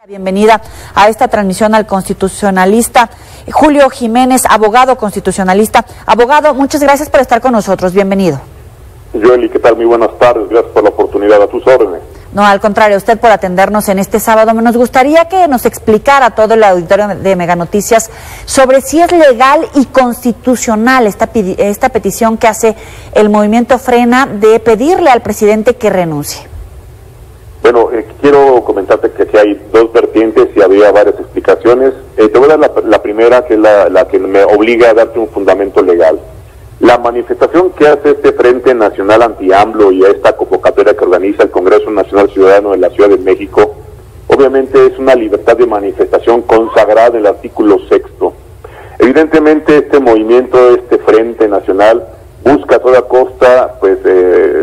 La bienvenida a esta transmisión al constitucionalista Julio Jiménez, abogado constitucionalista. Abogado, muchas gracias por estar con nosotros. Bienvenido. Joely, ¿qué tal? Muy buenas tardes. Gracias por la oportunidad. A tus órdenes. No, al contrario, usted por atendernos en este sábado. Nos gustaría que nos explicara a todo el auditorio de Mega Noticias sobre si es legal y constitucional esta petición que hace el movimiento Frena de pedirle al presidente que renuncie. Bueno, quiero comentarte que aquí hay dos vertientes y había varias explicaciones. Te voy a dar la primera, que es la que me obliga a darte un fundamento legal. La manifestación que hace este Frente Nacional Anti-AMLO y a esta convocatoria que organiza el Congreso Nacional Ciudadano de la Ciudad de México, obviamente es una libertad de manifestación consagrada en el artículo 6º. Evidentemente este movimiento, este Frente Nacional, busca a toda costa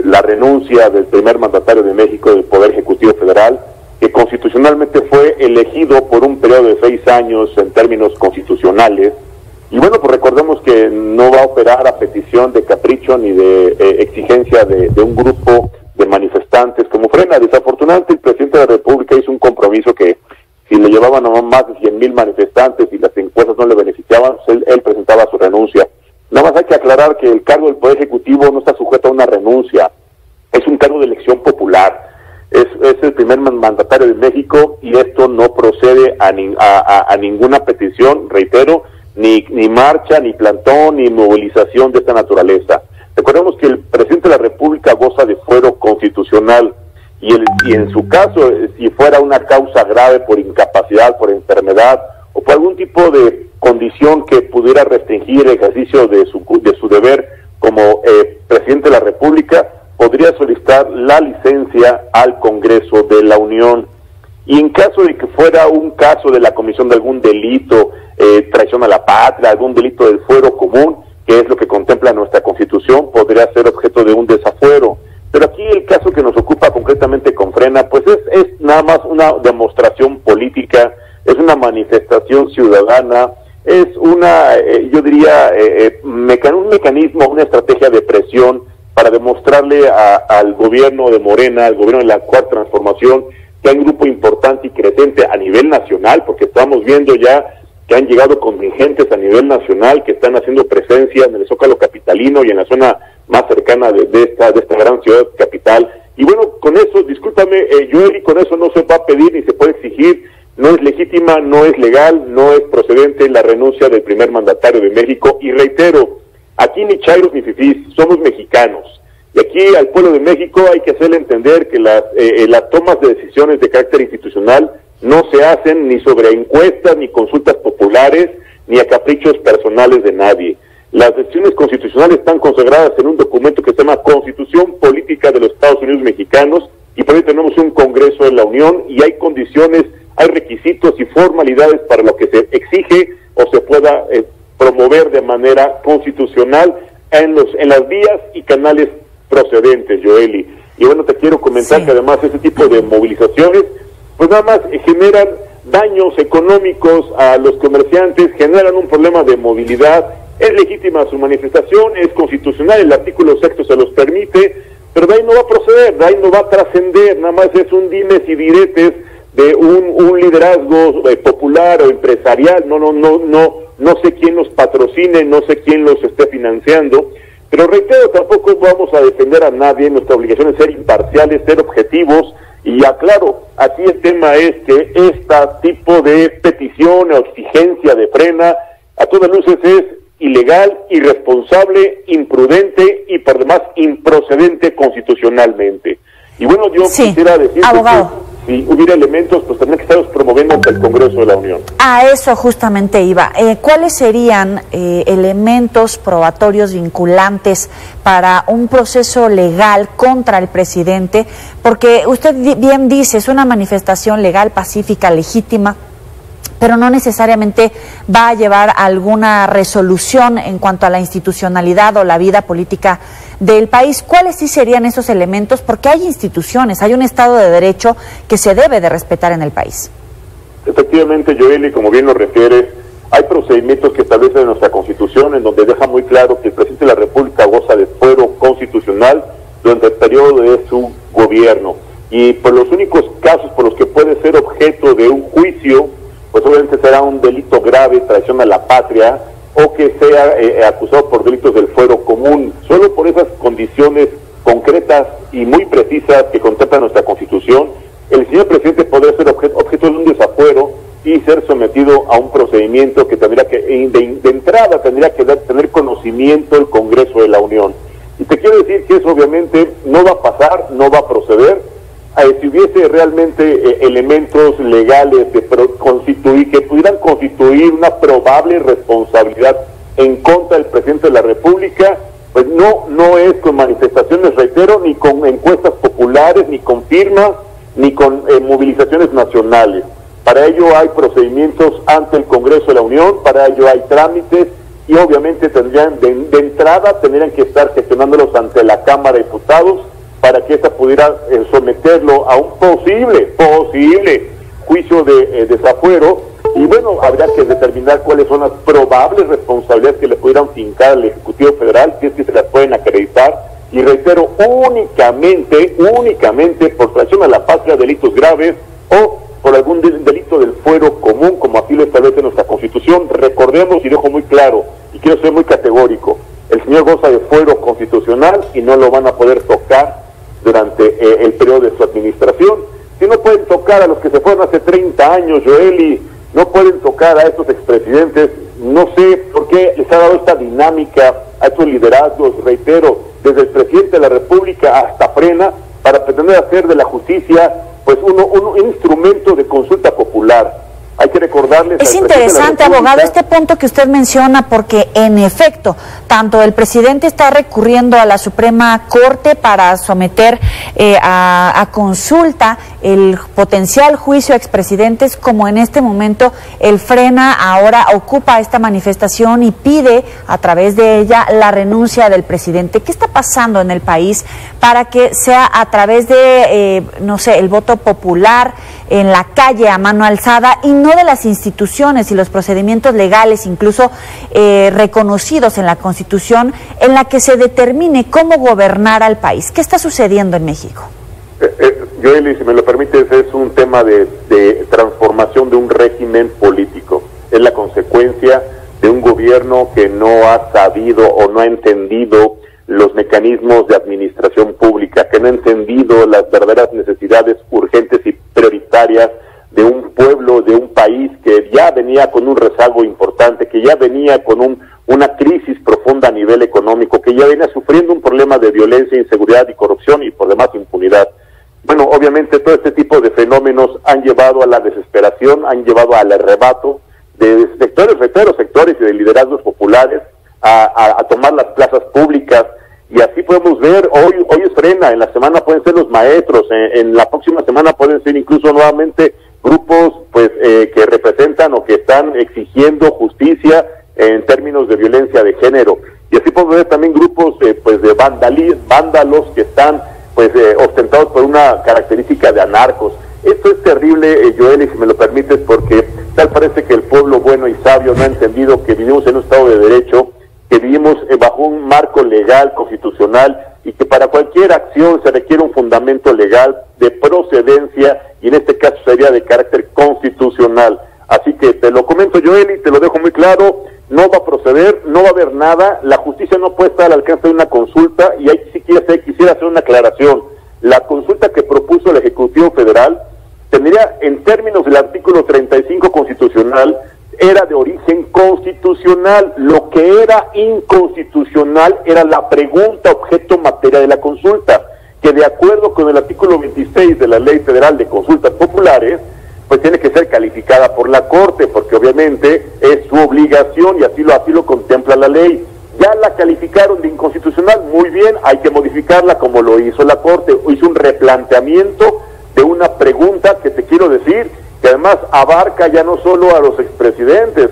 la renuncia del primer mandatario de México del Poder Ejecutivo Federal, que constitucionalmente fue elegido por un periodo de 6 años en términos constitucionales. Y bueno, pues recordemos que no va a operar a petición de capricho ni de exigencia de un grupo de manifestantes como Frena. Desafortunadamente el presidente de la República hizo un compromiso que si le llevaban a más de 100,000 manifestantes y las encuestas no le beneficiaban, pues él presentaba su renuncia. Nada más hay que aclarar que el cargo del Poder Ejecutivo no está sujeto a una renuncia, es un cargo de elección popular, es el primer mandatario de México y esto no procede a ninguna petición, reitero, ni marcha, ni plantón, ni movilización de esta naturaleza. Recordemos que el presidente de la República goza de fuero constitucional y en su caso, si fuera una causa grave por incapacidad, por enfermedad o por algún tipo de condición que pudiera restringir el ejercicio de su deber como presidente de la República, podría solicitar la licencia al Congreso de la Unión. Y en caso de que fuera un caso de la comisión de algún delito, traición a la patria, algún delito del fuero común, que es lo que contempla nuestra Constitución, podría ser objeto de un desafuero. Pero aquí el caso que nos ocupa concretamente con Frena, pues es nada más una demostración política, es una manifestación ciudadana, es yo diría, un mecanismo, una estrategia de presión para demostrarle al gobierno de Morena, al gobierno de la Cuarta Transformación, que hay un grupo importante y creciente a nivel nacional, porque estamos viendo ya que han llegado contingentes a nivel nacional que están haciendo presencia en el Zócalo capitalino y en la zona más cercana de esta gran ciudad capital. Y bueno, con eso, discúlpame, Joely, con eso no se va a pedir ni se puede exigir. No es legítima, no es legal, no es procedente la renuncia del primer mandatario de México. Y reitero, aquí ni chairos ni fifís, somos mexicanos. Y aquí al pueblo de México hay que hacerle entender que las tomas de decisiones de carácter institucional no se hacen ni sobre encuestas, ni consultas populares, ni a caprichos personales de nadie. Las decisiones constitucionales están consagradas en un documento que se llama Constitución Política de los Estados Unidos Mexicanos, y por ahí tenemos un Congreso de la Unión, y hay condiciones, hay requisitos y formalidades para lo que se exige o se pueda promover de manera constitucional en las vías y canales procedentes, Joely. Y bueno, te quiero comentar que además ese tipo de movilizaciones pues nada más generan daños económicos a los comerciantes, generan un problema de movilidad. Es legítima su manifestación, es constitucional, el artículo 6º se los permite, pero de ahí no va a proceder, de ahí no va a trascender, nada más es un dimes y diretes de un liderazgo popular o empresarial. No sé quién los patrocine, no sé quién los esté financiando, pero reitero, tampoco vamos a defender a nadie. Nuestra obligación es ser imparciales, ser objetivos, y aclaro, aquí el tema es que este tipo de petición o exigencia de Frena, a todas luces es ilegal, irresponsable, imprudente y por demás improcedente constitucionalmente. Y bueno, yo quisiera decir que si hubiera elementos, pues tendrían que estarlos promoviendo ante el Congreso de la Unión. A eso justamente iba. ¿Cuáles serían elementos probatorios vinculantes para un proceso legal contra el presidente? Porque usted bien dice, es una manifestación legal, pacífica, legítima, pero no necesariamente va a llevar a alguna resolución en cuanto a la institucionalidad o la vida política del país. ¿Cuáles sí serían esos elementos? Porque hay instituciones, hay un Estado de Derecho que se debe de respetar en el país. Efectivamente, Joely, como bien lo refieres, hay procedimientos que establece nuestra Constitución en donde deja muy claro que el presidente de la República goza de fuero constitucional durante el periodo de su gobierno. y por los únicos casos por los que puede ser objeto de un juicio, pues obviamente será un delito grave, traición a la patria, o que sea acusado por delitos del fuero común. Solo por esas condiciones concretas y muy precisas que contempla nuestra Constitución, el señor presidente podrá ser objeto de un desafuero y ser sometido a un procedimiento que tendría que, de entrada, tendría que tener conocimiento el Congreso de la Unión. Y te quiero decir que eso obviamente no va a pasar, no va a proceder. Si hubiese realmente elementos legales que pudieran constituir una probable responsabilidad en contra del presidente de la República, pues no es con manifestaciones, reitero, ni con encuestas populares, ni con firmas, ni con movilizaciones nacionales. Para ello hay procedimientos ante el Congreso de la Unión, para ello hay trámites, y obviamente tendrían de entrada tendrían que estar gestionándolos ante la Cámara de Diputados para que ésta pudiera someterlo a un posible juicio de desafuero. Y bueno, habría que determinar cuáles son las probables responsabilidades que le pudieran fincar al Ejecutivo Federal, si es que se las pueden acreditar, y reitero, únicamente por traición a la patria, delitos graves, o por algún delito del fuero común, como así lo establece nuestra Constitución. Recordemos, y dejo muy claro, y quiero ser muy categórico, el señor goza de fuero constitucional y no lo van a poder tocar durante el periodo de su administración. Si no pueden tocar a los que se fueron hace 30 años, Joely, no pueden tocar a estos expresidentes, no sé por qué les ha dado esta dinámica a estos liderazgos, reitero, desde el presidente de la República hasta Frena, para pretender hacer de la justicia pues un instrumento de consulta popular. Hay que recordarles... Es interesante, abogado, este punto que usted menciona, porque en efecto, tanto el presidente está recurriendo a la Suprema Corte para someter a consulta el potencial juicio a expresidentes, como en este momento el Frena ahora ocupa esta manifestación y pide a través de ella la renuncia del presidente. ¿Qué está pasando en el país para que sea a través de, no sé, el voto popular en la calle a mano alzada y no de las instituciones y los procedimientos legales, incluso reconocidos en la Constitución, en la que se determine cómo gobernar al país? ¿Qué está sucediendo en México? Joely, si me lo permites, es un tema de transformación de un régimen político. Es la consecuencia de un gobierno que no ha sabido o no ha entendido los mecanismos de administración pública, que no ha entendido las verdaderas necesidades urgentes y prioritarias de un pueblo, de un país que ya venía con un rezago importante, que ya venía con una crisis profunda a nivel económico, que ya venía sufriendo un problema de violencia, inseguridad y corrupción y por demás impunidad. Bueno, obviamente todo este tipo de fenómenos han llevado a la desesperación, han llevado al arrebato de sectores y de liderazgos populares a tomar las plazas públicas. Y así podemos ver, hoy es Frena, en la semana pueden ser los maestros, en la próxima semana pueden ser incluso nuevamente grupos pues que representan o que están exigiendo justicia en términos de violencia de género. Y así podemos ver también grupos pues de vándalos que están pues ostentados por una característica de anarcos. Esto es terrible, Joely, si me lo permites, porque tal parece que el pueblo bueno y sabio no ha entendido que vivimos en un Estado de Derecho, que vivimos bajo un marco legal, constitucional, y que para cualquier acción se requiere un fundamento legal de procedencia, y en este caso sería de carácter constitucional. Así que te lo comento, Joely, te lo dejo muy claro, no va a proceder, no va a haber nada, la justicia no puede estar al alcance de una consulta, y ahí sí quisiera hacer una aclaración. La consulta que propuso el Ejecutivo Federal tendría, en términos del artículo 35 constitucional, era de origen constitucional. Lo que era inconstitucional era la pregunta objeto materia de la consulta, que de acuerdo con el artículo 26 de la Ley Federal de Consultas Populares, pues tiene que ser calificada por la Corte, porque obviamente es su obligación y así lo contempla la ley. Ya la calificaron de inconstitucional, muy bien, hay que modificarla como lo hizo la Corte, hizo un replanteamiento de una pregunta que te quiero decir, que además abarca ya no solo a los expresidentes,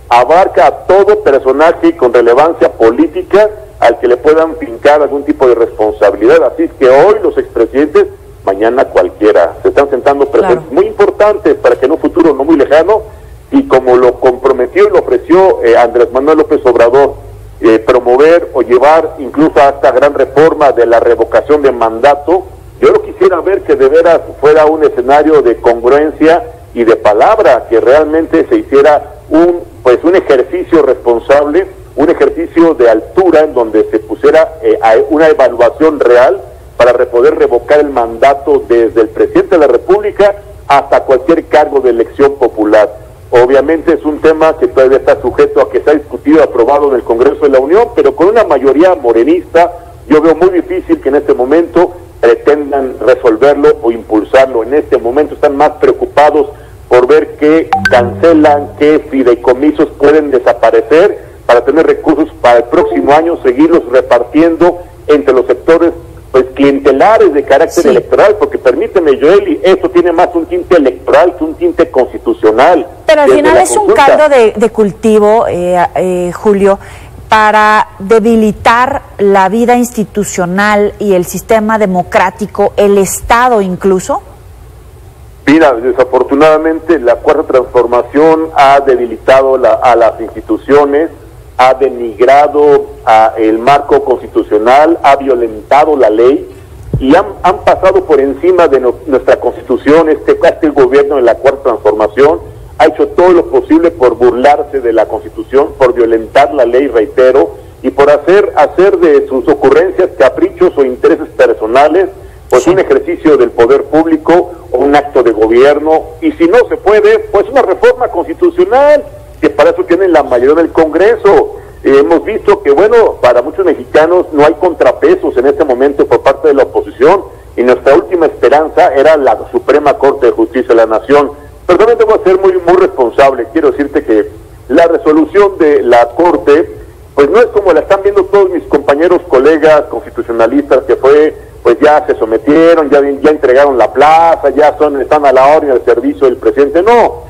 abarca a todo personaje con relevancia política al que le puedan fincar algún tipo de responsabilidad. Así es que hoy los expresidentes, mañana cualquiera, se están sentando presentes, muy importantes para que en un futuro no muy lejano, y como lo comprometió y lo ofreció Andrés Manuel López Obrador, promover o llevar incluso a esta gran reforma de la revocación de mandato, Yo no quisiera ver que de veras fuera un escenario de congruencia y de palabra, que realmente se hiciera un ejercicio responsable, un ejercicio de altura en donde se pusiera una evaluación real para poder revocar el mandato desde el presidente de la República hasta cualquier cargo de elección popular. Obviamente es un tema que todavía está sujeto a que sea discutido y aprobado en el Congreso de la Unión, pero con una mayoría morenista yo veo muy difícil que en este momento pretendan resolverlo o impulsarlo. En este momento están más preocupados por ver qué cancelan, qué fideicomisos pueden desaparecer para tener recursos para el próximo año, seguirlos repartiendo entre los sectores pues clientelares de carácter electoral, porque permíteme, Joely, esto tiene más un tinte electoral que un tinte constitucional. Pero al final es un caldo de cultivo, Julio, para debilitar la vida institucional y el sistema democrático, el Estado incluso. Mira, desafortunadamente la Cuarta Transformación ha debilitado a las instituciones, ha denigrado el marco constitucional, ha violentado la ley y han pasado por encima de nuestra Constitución. Este gobierno de la Cuarta Transformación ha hecho todo lo posible por burlarse de la Constitución, por violentar la ley, reitero, y por hacer de sus ocurrencias, caprichos o intereses personales pues un ejercicio del poder público o un acto de gobierno, y si no se puede, pues una reforma constitucional, que para eso tienen la mayoría del Congreso. Hemos visto que, bueno, para muchos mexicanos no hay contrapesos en este momento por parte de la oposición, y nuestra última esperanza era la Suprema Corte de Justicia de la Nación. Pero también debo ser muy responsable. Quiero decirte que la resolución de la Corte, pues no es como la están viendo todos mis compañeros, colegas constitucionalistas, que pues ya se sometieron, ya entregaron la plaza, están a la orden del servicio del presidente. No,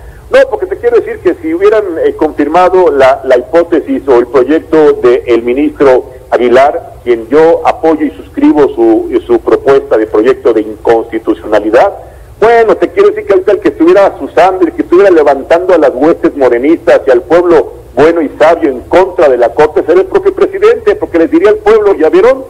porque te quiero decir que si hubieran confirmado la hipótesis o el proyecto del ministro Aguilar, quien yo apoyo y suscribo su propuesta de proyecto de inconstitucionalidad, bueno, te quiero decir que ahorita el que estuviera asusando, el que estuviera levantando a las huestes morenistas y al pueblo bueno y sabio en contra de la Corte sería el propio presidente, porque les diría al pueblo, ¿ya vieron?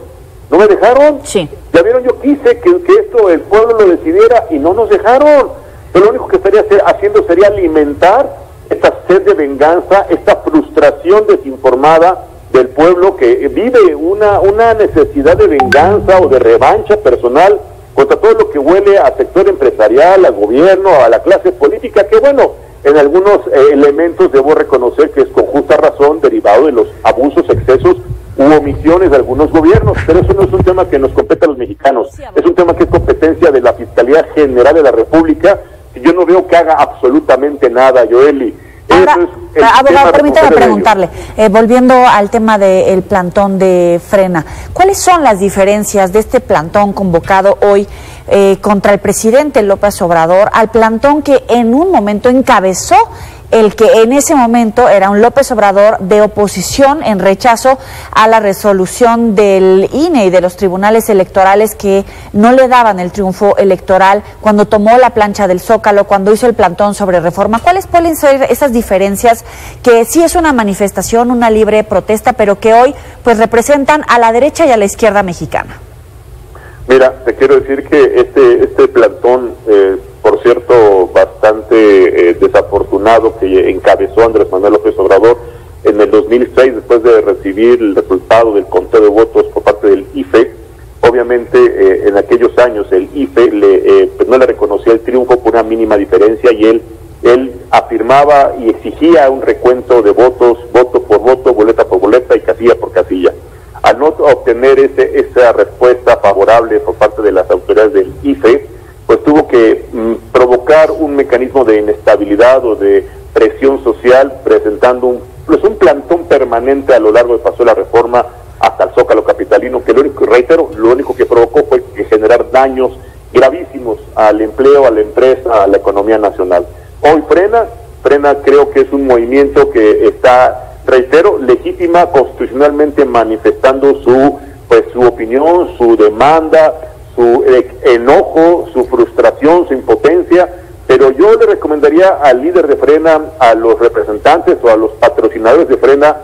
¿No me dejaron? Sí. ¿Ya vieron? Yo quise que esto el pueblo lo decidiera y no nos dejaron. Pero lo único que estaría haciendo sería alimentar esta sed de venganza, esta frustración desinformada del pueblo que vive una necesidad de venganza o de revancha personal contra todo lo que huele al sector empresarial, al gobierno, a la clase política, que bueno, en algunos elementos debo reconocer que es con justa razón derivado de los abusos, excesos u omisiones de algunos gobiernos, pero eso no es un tema que nos compete a los mexicanos, es un tema que es competencia de la Fiscalía General de la República, y yo no veo que haga absolutamente nada, Joely. Ahora, abogado, permítame preguntarle, volviendo al tema del plantón de Frena, ¿cuáles son las diferencias de este plantón convocado hoy contra el presidente López Obrador al plantón que en un momento encabezó el que en ese momento era un López Obrador de oposición en rechazo a la resolución del INE y de los tribunales electorales que no le daban el triunfo electoral cuando tomó la plancha del Zócalo, cuando hizo el plantón sobre reforma? ¿Cuáles pueden ser esas diferencias que sí es una manifestación, una libre protesta, pero que hoy pues representan a la derecha y a la izquierda mexicana? Mira, te quiero decir que este plantón, por cierto, bastante desafortunado, que encabezó Andrés Manuel López Obrador en el 2006, después de recibir el resultado del conteo de votos por parte del IFE. Obviamente, en aquellos años el IFE pues no le reconocía el triunfo por una mínima diferencia, y él afirmaba y exigía un recuento de votos, voto por voto, boleta por boleta y casilla por casilla. Al no obtener esa respuesta favorable por parte de las autoridades del IFE, pues tuvo que provocar un mecanismo de inestabilidad o de presión social, presentando un plantón permanente a lo largo de Paso de la Reforma hasta el Zócalo capitalino, que lo único que provocó fue generar daños gravísimos al empleo, a la empresa, a la economía nacional. Hoy Frena creo que es un movimiento que está, reitero, legítima, constitucionalmente manifestando su opinión, su demanda, su enojo, su frustración, su impotencia, pero yo le recomendaría al líder de Frena, a los representantes o a los patrocinadores de Frena,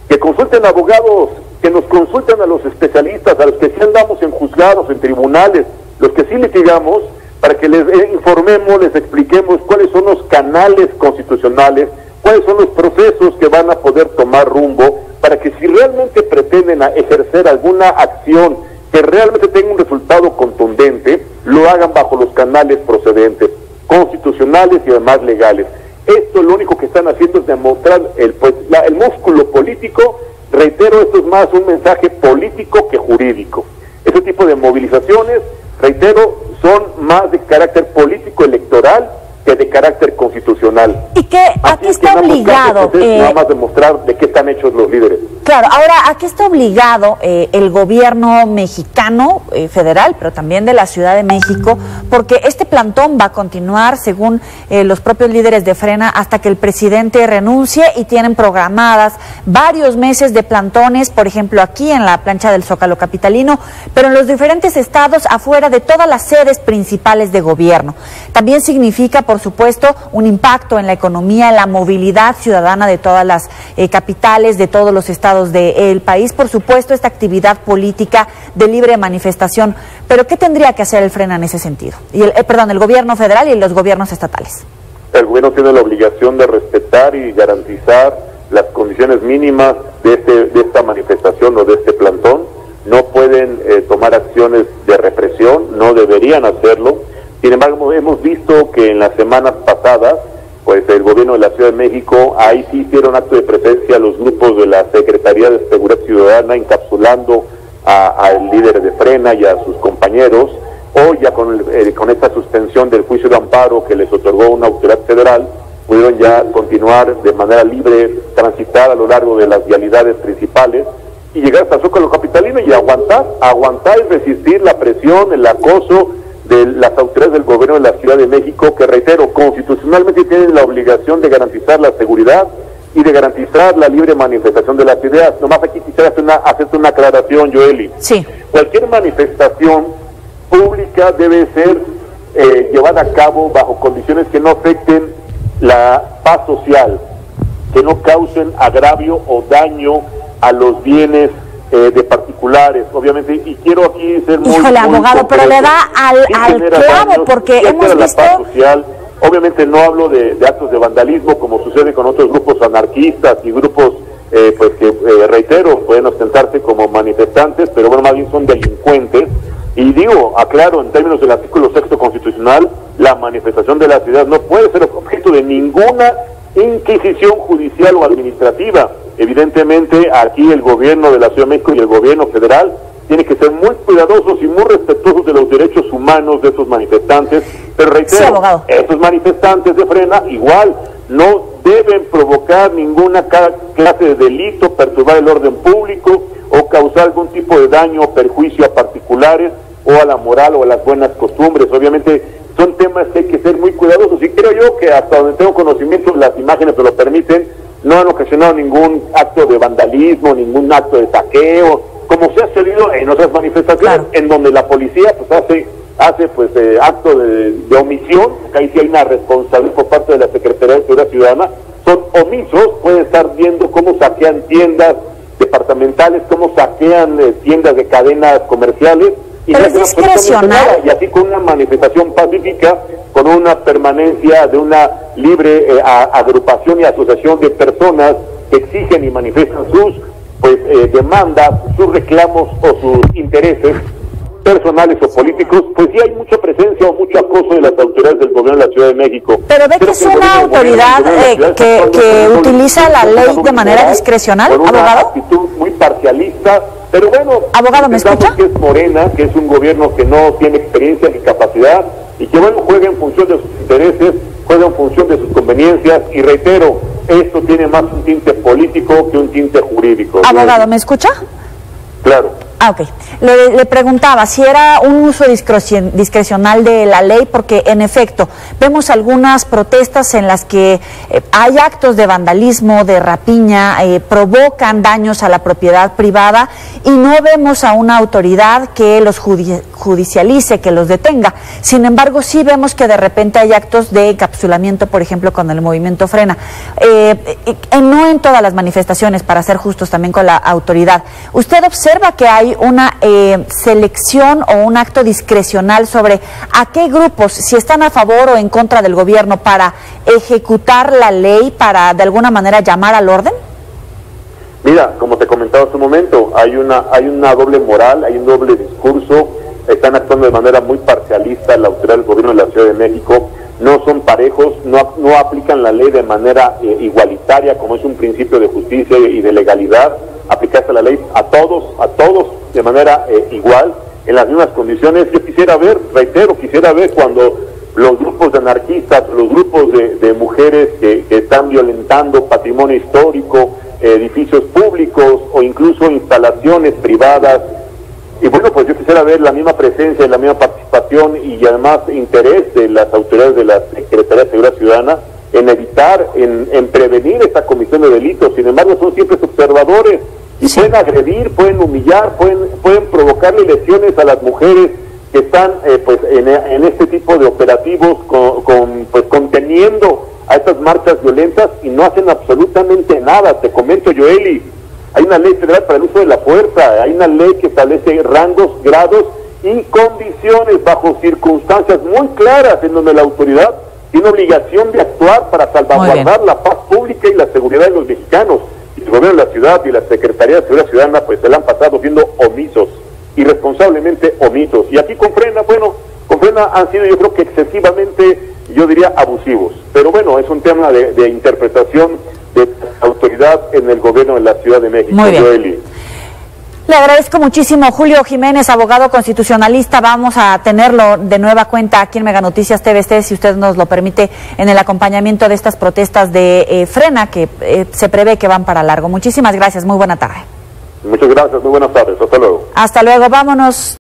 que consulten abogados, que nos consulten a los especialistas, a los que sí andamos en juzgados, en tribunales, Los que sí litigamos, para que les informemos, les expliquemos cuáles son los canales constitucionales, cuáles son los procesos que van a poder tomar rumbo, para que si realmente pretenden ejercer alguna acción que realmente tenga un resultado contundente, lo hagan bajo los canales procedentes, constitucionales y además legales. Esto lo único que están haciendo es demostrar el músculo político. Reitero, esto es más un mensaje político que jurídico. Este tipo de movilizaciones, reitero, son más de carácter político electoral que de carácter constitucional. ¿Y qué? ¿A qué está obligado? Nada más demostrar de qué están hechos los líderes. Claro, ahora, ¿a qué está obligado el gobierno mexicano, federal, pero también de la Ciudad de México? Porque este plantón va a continuar, según los propios líderes de Frena, hasta que el presidente renuncie, y tienen programadas varios meses de plantones, por ejemplo, aquí en la plancha del Zócalo capitalino, pero en los diferentes estados afuera de todas las sedes principales de gobierno. También significa, por supuesto, un impacto en la economía, en la movilidad ciudadana de todas las capitales, de todos los estados del país, por supuesto, esta actividad política de libre manifestación. Pero ¿qué tendría que hacer el Frena en ese sentido? Y el gobierno federal y los gobiernos estatales. El gobierno tiene la obligación de respetar y garantizar las condiciones mínimas de esta manifestación o de este plantón. No pueden tomar acciones de represión, no deberían hacerlo. Sin embargo, hemos visto que en las semanas pasadas, pues el gobierno de la Ciudad de México, ahí sí hicieron acto de presencia los grupos de la Secretaría de Seguridad Ciudadana, encapsulando al líder de Frena y a sus compañeros. Hoy ya con esta suspensión del juicio de amparo que les otorgó una autoridad federal, pudieron ya continuar de manera libre, transitar a lo largo de las vialidades principales y llegar hasta el Zócalo capitalino y aguantar y resistir la presión, el acoso de las autoridades del gobierno de la Ciudad de México, que reitero, constitucionalmente tienen la obligación de garantizar la seguridad y de garantizar la libre manifestación de las ideas. Nomás aquí quisiera hacerte una aclaración, Joely. Sí. Cualquier manifestación pública debe ser llevada a cabo bajo condiciones que no afecten la paz social, que no causen agravio o daño a los bienes de particulares, obviamente, y quiero aquí ser muy... Híjole, abogado, pero le da al clavo, porque hemos visto... La paz social. Obviamente no hablo de actos de vandalismo, como sucede con otros grupos anarquistas y grupos, pues que, reitero, pueden ostentarse como manifestantes, pero bueno, más bien son delincuentes. Y digo, aclaro, en términos del artículo 6º constitucional, la manifestación de la ciudad no puede ser objeto de ninguna inquisición judicial o administrativa. Evidentemente, aquí el gobierno de la Ciudad de México y el gobierno federal tiene que ser muy cuidadosos y muy respetuosos de los derechos humanos de estos manifestantes, pero reitero, sí, estos manifestantes de Frena igual no deben provocar ninguna clase de delito, perturbar el orden público o causar algún tipo de daño o perjuicio a particulares o a la moral o a las buenas costumbres. Obviamente son temas que hay que ser muy cuidadosos, y creo yo que hasta donde tengo conocimiento, las imágenes me lo permiten, no han ocasionado ningún acto de vandalismo, ningún acto de saqueo, como se ha sucedido en otras manifestaciones, claro, en donde la policía pues hace acto de omisión, que ahí sí hay una responsabilidad por parte de la Secretaría de Seguridad Ciudadana. Son omisos, pueden estar viendo cómo saquean tiendas departamentales, cómo saquean tiendas de cadenas comerciales, y pero es discrecional. Y así con una manifestación pacífica, con una permanencia de una libre agrupación y asociación de personas que exigen y manifiestan sus demandas, sus reclamos o sus intereses personales o políticos, pues sí hay mucha presencia o mucho acoso de las autoridades del gobierno de la Ciudad de México. Pero ve que es una autoridad que utiliza la ley de manera discrecional, con una abogado. actitud muy parcialista, pero bueno, abogado, ¿me escucha? Que es Morena, que es un gobierno que no tiene experiencia ni capacidad, y que bueno, juega en función de sus intereses, juega en función de sus conveniencias, y reitero, esto tiene más un tinte político que un tinte jurídico. Abogado, ¿me escucha? Claro. Ok. Le preguntaba si era un uso discrecional de la ley, porque en efecto vemos algunas protestas en las que hay actos de vandalismo, de rapiña, provocan daños a la propiedad privada, y no vemos a una autoridad que los judicialice, que los detenga. Sin embargo, sí vemos que de repente hay actos de encapsulamiento, por ejemplo, con el movimiento Frena. No en todas las manifestaciones, para ser justos también con la autoridad. ¿Usted observa que hay hay una selección o un acto discrecional sobre a qué grupos, si están a favor o en contra del gobierno, para ejecutar la ley, para de alguna manera llamar al orden? Mira, como te comentaba hace un momento, hay una doble moral, hay un doble discurso, están actuando de manera muy parcialista la autoridad del gobierno de la Ciudad de México, no son parejos, no aplican la ley de manera igualitaria, como es un principio de justicia y de legalidad, aplicarse la ley a todos de manera igual, en las mismas condiciones. Yo quisiera ver, reitero, cuando los grupos de anarquistas, los grupos de mujeres que están violentando patrimonio histórico, edificios públicos o incluso instalaciones privadas. Y bueno, pues yo quisiera ver la misma presencia y la misma participación y además interés de las autoridades de la Secretaría de Seguridad Ciudadana en evitar, en prevenir esta comisión de delitos. Sin embargo, son siempre observadores y pueden agredir, pueden humillar, pueden provocarle lesiones a las mujeres que están pues en este tipo de operativos pues conteniendo a estas marchas violentas y no hacen absolutamente nada. Te comento, Joely, hay una ley federal para el uso de la fuerza, hay una ley que establece rangos, grados y condiciones bajo circunstancias muy claras en donde la autoridad tiene obligación de actuar para salvaguardar la paz pública y la seguridad de los mexicanos. Y el gobierno de la ciudad y la Secretaría de Seguridad Ciudadana pues se la han pasado siendo omisos, irresponsablemente omisos. Y aquí con Frena han sido, yo creo que excesivamente, yo diría, abusivos. Pero bueno, es un tema de interpretación de autoridad en el gobierno de la Ciudad de México. Muy bien. Joely. Le agradezco muchísimo, Julio Jiménez, abogado constitucionalista. Vamos a tenerlo de nueva cuenta aquí en Mega Noticias TVC, si usted nos lo permite, en el acompañamiento de estas protestas de Frena, que se prevé que van para largo. Muchísimas gracias, muy buena tarde. Muchas gracias, muy buenas tardes, hasta luego. Hasta luego, vámonos.